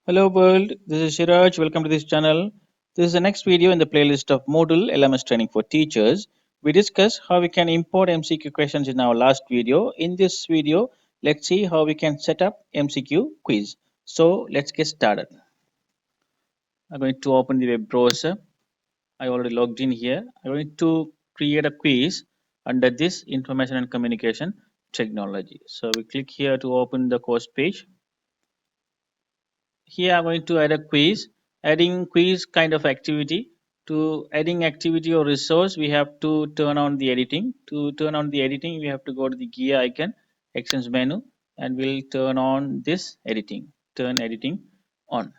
Hello world, this is Shiraj. Welcome to this channel. This is the next video in the playlist of Moodle LMS training for teachers. We discuss how we can import MCQ questions in our last video. In this video, let's see how we can set up MCQ quiz. So let's get started. I'm going to open the web browser. I already logged in here. I'm going to create a quiz under this information and communication technology. So we click here to open the course page. Here I'm going to add a quiz. Adding quiz kind of activity. To adding activity or resource, we have to turn on the editing. To turn on the editing, we have to go to the gear icon, actions menu, and we'll turn on this editing. Turn editing on.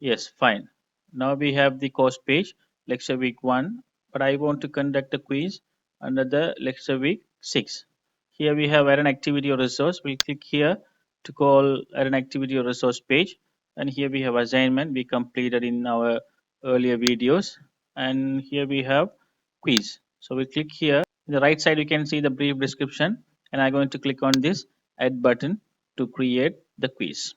Yes, fine. Now we have the course page, lecture week 1, but I want to conduct a quiz under the lecture week 6. Here we have add an activity or resource. We'll click here to call add an activity or resource page. And here we have assignment we completed in our earlier videos. And here we have quiz. So we click here. In the right side, you can see the brief description. And I'm going to click on this add button to create the quiz.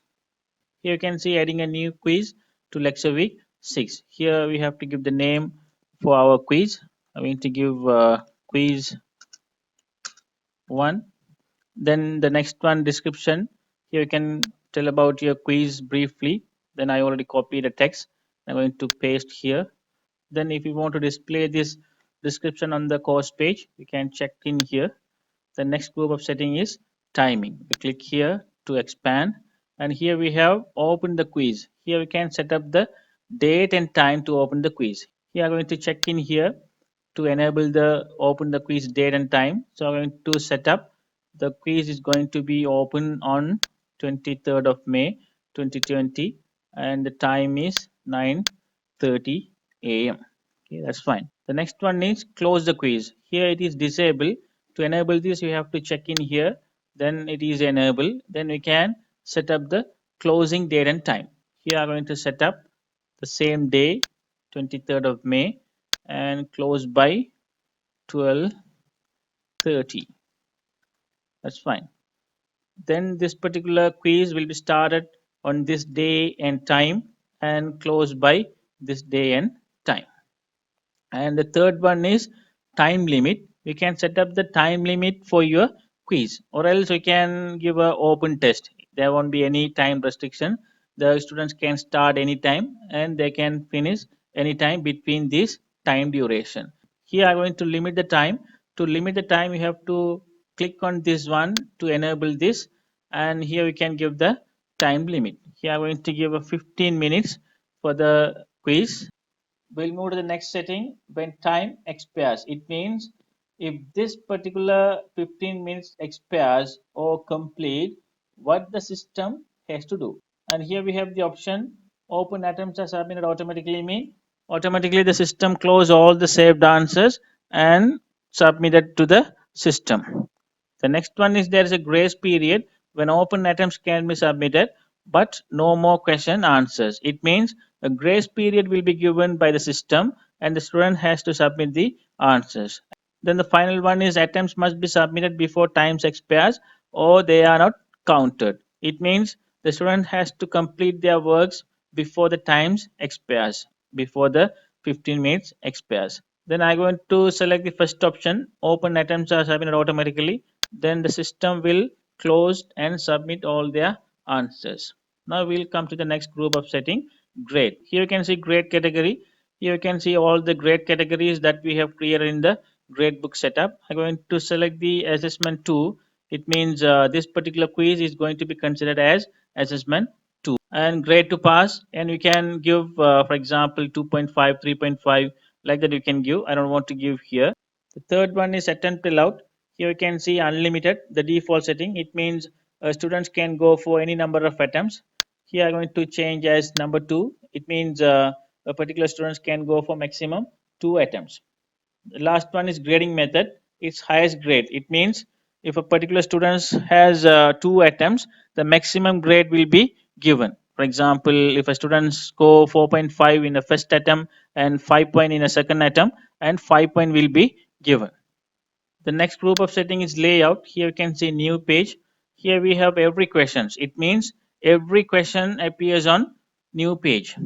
Here you can see adding a new quiz to lecture week 6. Here we have to give the name for our quiz. I'm going to give quiz 1. Then the next one description. Here you can tell about your quiz briefly. Then I already copied the text. I'm going to paste here. Then if you want to display this description on the course page, you can check in here. The next group of setting is timing. We click here to expand, and here we have open the quiz. Here we can set up the date and time to open the quiz. Here I'm going to check in here to enable the open the quiz date and time. So I'm going to set up the quiz is going to be open on 23rd of May 2020, and the time is 9:30 a.m. Okay, that's fine. The next one is close the quiz. Here it is disabled. To enable this, you have to check in here. Then it is enabled. Then we can set up the closing date and time. Here I'm going to set up the same day, 23rd of May, and close by 12:30. That's fine. Then this particular quiz will be started on this day and time and closed by this day and time. And the third one is time limit. We can set up the time limit for your quiz, or else we can give a open test. There won't be any time restriction. The students can start anytime and they can finish anytime between this time duration. Here I'm going to limit the time. To limit the time, you have to click on this one to enable this, and here we can give the time limit. Here I'm going to give a 15 minutes for the quiz. We'll move to the next setting when time expires. It means if this particular 15 minutes expires or complete, what the system has to do. And here we have the option open attempts are submitted automatically, mean automatically the system close all the saved answers and submitted to the system. The next one is there is a grace period when open attempts can be submitted, but no more question answers. It means a grace period will be given by the system and the student has to submit the answers. Then the final one is attempts must be submitted before times expires or they are not counted. It means the student has to complete their works before the times expires, before the 15 minutes expires. Then I'm going to select the first option, open attempts are submitted automatically. Then the system will close and submit all their answers. Now we'll come to the next group of setting, grade. Here you can see grade category. Here you can see all the grade categories that we have created in the gradebook setup. I'm going to select the assessment 2. It means this particular quiz is going to be considered as assessment 2, and grade to pass, and we can give for example 2.5, 3.5, like that you can give. I don't want to give here. The third one is attempt allowed. Here you can see unlimited, the default setting. It means students can go for any number of attempts. Here I'm going to change as number 2. It means a particular students can go for maximum 2 attempts. The last one is grading method. It's highest grade. It means if a particular student has 2 attempts, the maximum grade will be given. For example, if a student score 4.5 in the first attempt and 5 point in a second attempt, and 5 point will be given. The next group of setting is layout. Here you can see new page. Here we have every questions. It means every question appears on new page.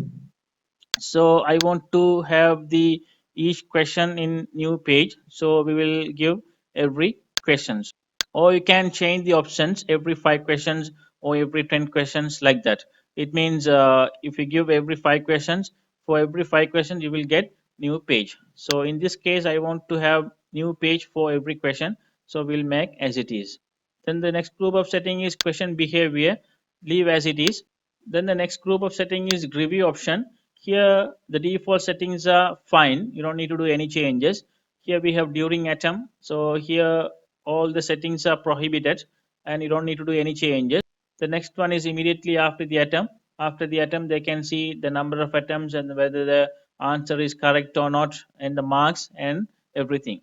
So I want to have the each question in new page. So we will give every questions, or you can change the options every 5 questions or every 10 questions, like that. It means if you give every 5 questions, for every 5 questions you will get new page. So in this case I want to have new page for every question, so we'll make as it is. Then the next group of setting is question behavior, leave as it is. Then the next group of setting is review option. Here the default settings are fine, you don't need to do any changes. Here we have during atom, so here all the settings are prohibited and you don't need to do any changes. The next one is immediately after the atom. After the atom they can see the number of atoms and whether the answer is correct or not, and the marks and everything.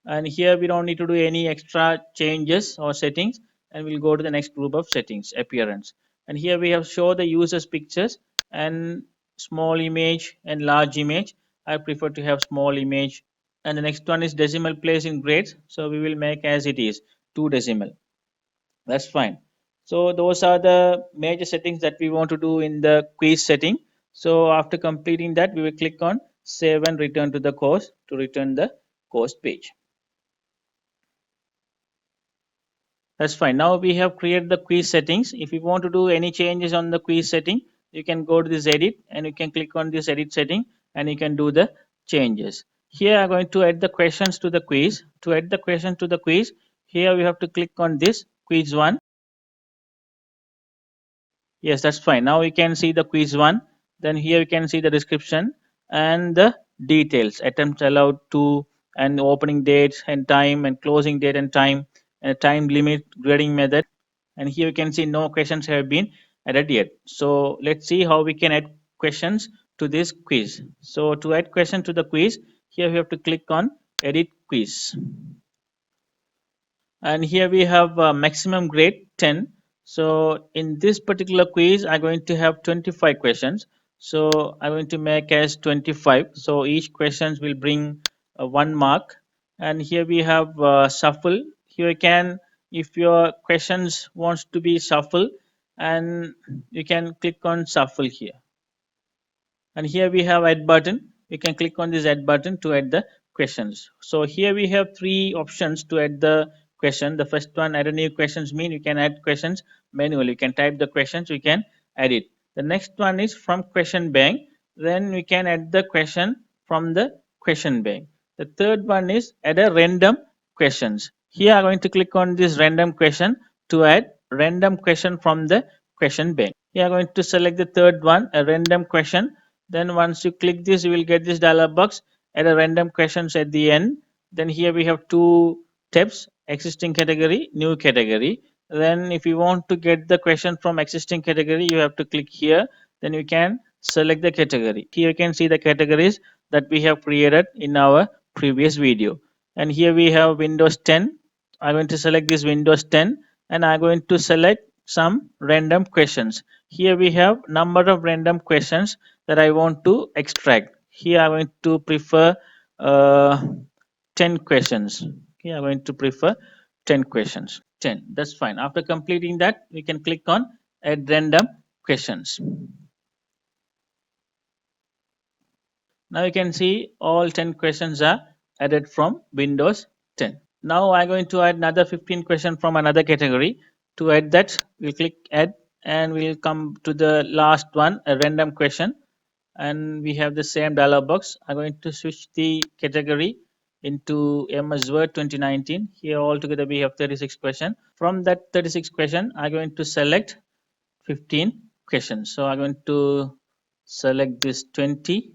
And here we don't need to do any extra changes or settings, and we'll go to the next group of settings, appearance. And here we have show the users pictures and small image and large image. I prefer to have small image. And the next one is decimal place in grades, so we will make as it is 2 decimal. That's fine. So those are the major settings that we want to do in the quiz setting. So after completing that we will click on save and return to the course to return the course page. That's fine. Now we have created the quiz settings. If you want to do any changes on the quiz setting, you can go to this edit and you can click on this edit setting and you can do the changes. Here I'm going to add the questions to the quiz. To add the question to the quiz, here we have to click on this quiz 1. Yes, that's fine. Now we can see the quiz 1. Then here you can see the description and the details, attempts allowed to, and opening date and time and closing date and time, and time limit, grading method. And here you can see no questions have been added yet. So let's see how we can add questions to this quiz. So to add question to the quiz, here we have to click on edit quiz. And here we have maximum grade 10. So in this particular quiz I'm going to have 25 questions, so I'm going to make as 25. So each questions will bring 1 mark. And here we have shuffle. Here you can, if your questions wants to be shuffle, and you can click on shuffle here. And here we have add button. You can click on this add button to add the questions. So here we have 3 options to add the question. The first one, add a new questions, mean you can add questions manually. You can type the questions, you can add it. The next one is from question bank, then we can add the question from the question bank. The third one is add a random questions. Here I'm going to click on this random question to add random question from the question bank. Here I'm going to select the third one, a random question. Then once you click this, you will get this dialog box, add a random questions at the end. Then here we have 2 tabs, existing category, new category. Then if you want to get the question from existing category, you have to click here. Then you can select the category. Here you can see the categories that we have created in our previous video. And here we have Windows 10. I'm going to select this Windows 10 and I'm going to select some random questions. Here we have number of random questions that I want to extract. Here I'm going to prefer uh, 10 questions. Okay, I'm going to prefer 10 questions. 10, that's fine. After completing that, we can click on add random questions. Now you can see all 10 questions are added from Windows 10. Now I'm going to add another 15 questions from another category. To add that, we'll click add and we'll come to the last one, a random question. And we have the same dialog box. I'm going to switch the category into MS Word 2019. Here altogether we have 36 questions. From that 36 question, I'm going to select 15 questions. So I'm going to select this 20.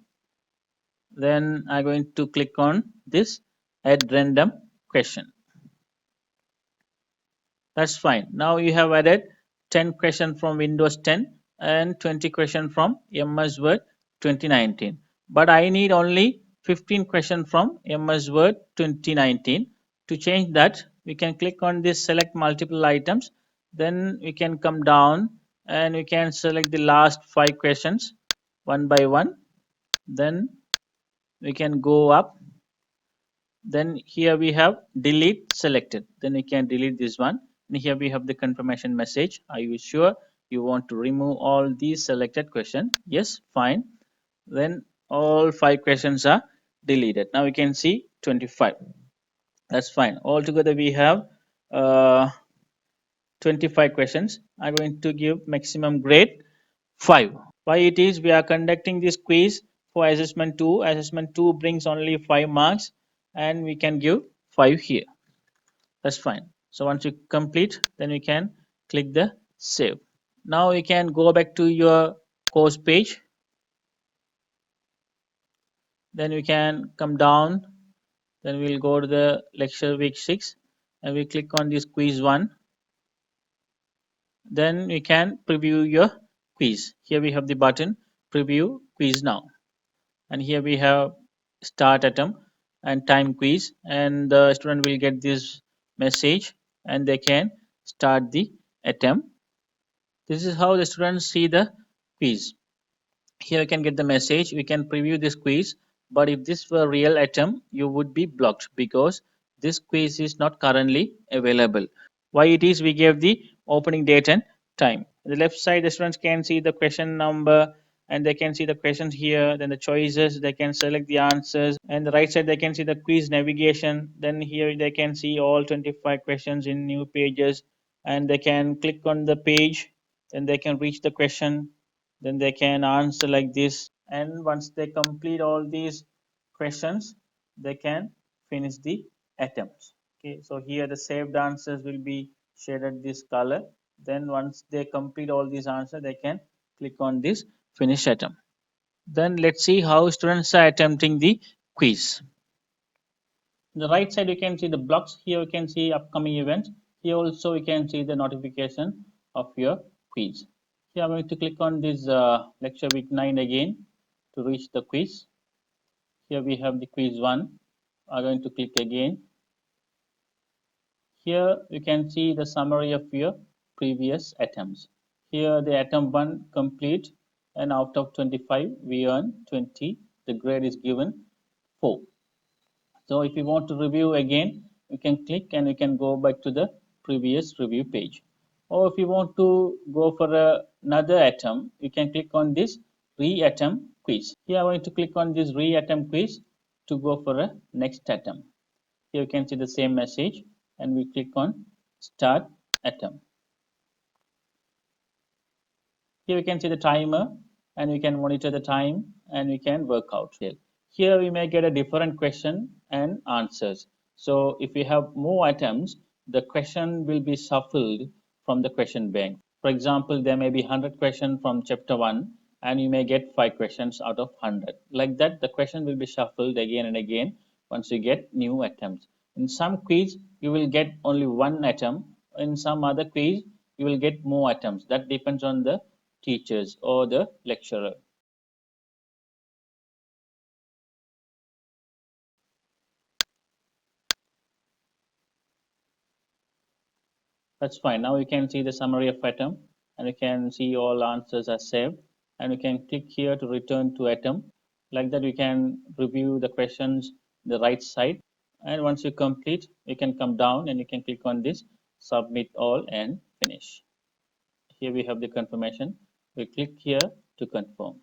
Then I'm going to click on this add random question. That's fine. Now you have added 10 questions from Windows 10 and 20 questions from MS Word 2019. But I need only 15 questions from MS Word 2019. To change that, we can click on this select multiple items. Then we can come down and we can select the last 5 questions one by one. Then we can go up. Then here we have delete selected. Then we can delete this one And here we have the confirmation message. Are you sure you want to remove all these selected questions? Yes, fine. Then all 5 questions are deleted. Now we can see 25. That's fine. Altogether we have uh, 25 questions. I'm going to give maximum grade 5. Why it is we are conducting this quiz for assessment 2. Assessment 2 brings only 5 marks and we can give 5 here. That's fine. So once you complete, then we can click the save. Now you can go back to your course page. Then we can come down. Then we'll go to the lecture week 6 and we click on this quiz 1. Then we can preview your quiz. Here we have the button preview quiz now. And here we have start attempt and time quiz, and the student will get this message and they can start the attempt. This is how the students see the quiz. Here you can get the message, we can preview this quiz, but if this were real attempt you would be blocked because this quiz is not currently available. Why it is, we gave the opening date and time. On the left side the students can see the question number and they can see the questions here, then the choices, they can select the answers, and the right side they can see the quiz navigation. Then here they can see all 25 questions in new pages, and they can click on the page, then they can reach the question, then they can answer like this, and once they complete all these questions they can finish the attempts. Okay, so here the saved answers will be shaded this color. Then once they complete all these answers they can click on this finish attempt. Then let's see how students are attempting the quiz. On the right side you can see the blocks. Here you can see upcoming events. Here also you can see the notification of your quiz. Here I'm going to click on this lecture week 9 again to reach the quiz. Here we have the quiz 1. I'm going to click again. Here you can see the summary of your previous attempts. Here the attempt 1 complete, and out of 25 we earn 20. The grade is given 4. So if you want to review again, you can click and you can go back to the previous review page. Or if you want to go for another attempt, you can click on this re-attempt quiz. Here I'm going to click on this re-attempt quiz to go for a next attempt. Here you can see the same message and we click on start attempt. Here we can see the timer and we can monitor the time and we can work out here. Here we may get a different question and answers. So if we have more attempts, the question will be shuffled from the question bank. For example, there may be 100 questions from chapter 1 and you may get 5 questions out of 100. Like that, the question will be shuffled again and again once you get new attempts. In some quiz, you will get only one attempt. In some other quiz, you will get more attempts. That depends on the teachers or the lecturer. That's fine. Now you can see the summary of attempt and you can see all answers are saved, and you can click here to return to attempt. Like that you can review the questions the right side, and once you complete you can come down and you can click on this submit all and finish. Here we have the confirmation. We click here to confirm.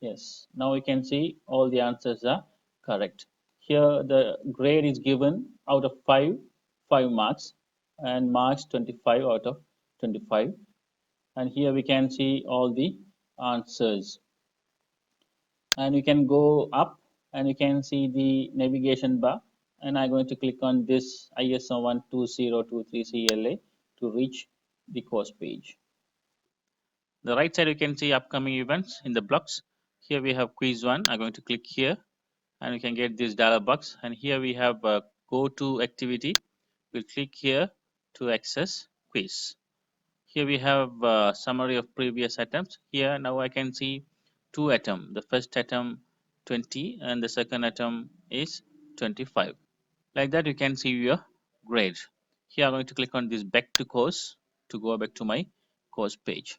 Yes, now we can see all the answers are correct. Here the grade is given out of 5 marks, and marks 25 out of 25. And here we can see all the answers. And you can go up and you can see the navigation bar. And I'm going to click on this ISO 12023 CLA to reach the course page. The right side you can see upcoming events in the blocks. Here we have quiz 1. I'm going to click here and you can get this dialog box, and here we have go to activity. We'll click here to access quiz. Here we have summary of previous attempts. Here now I can see 2 attempts. The first attempt 20 and the second attempt is 25. Like that you can see your grade. Here I'm going to click on this back to course to go back to my course page.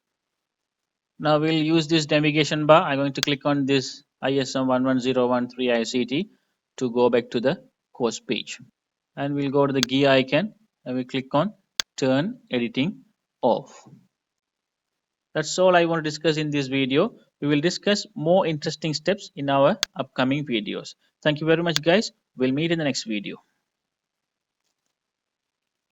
Now we'll use this navigation bar. I'm going to click on this ISM 11013 ICT to go back to the course page. and we'll go to the gear icon and we click on turn editing off. That's all I want to discuss in this video. We will discuss more interesting steps in our upcoming videos. Thank you very much guys. We'll meet in the next video.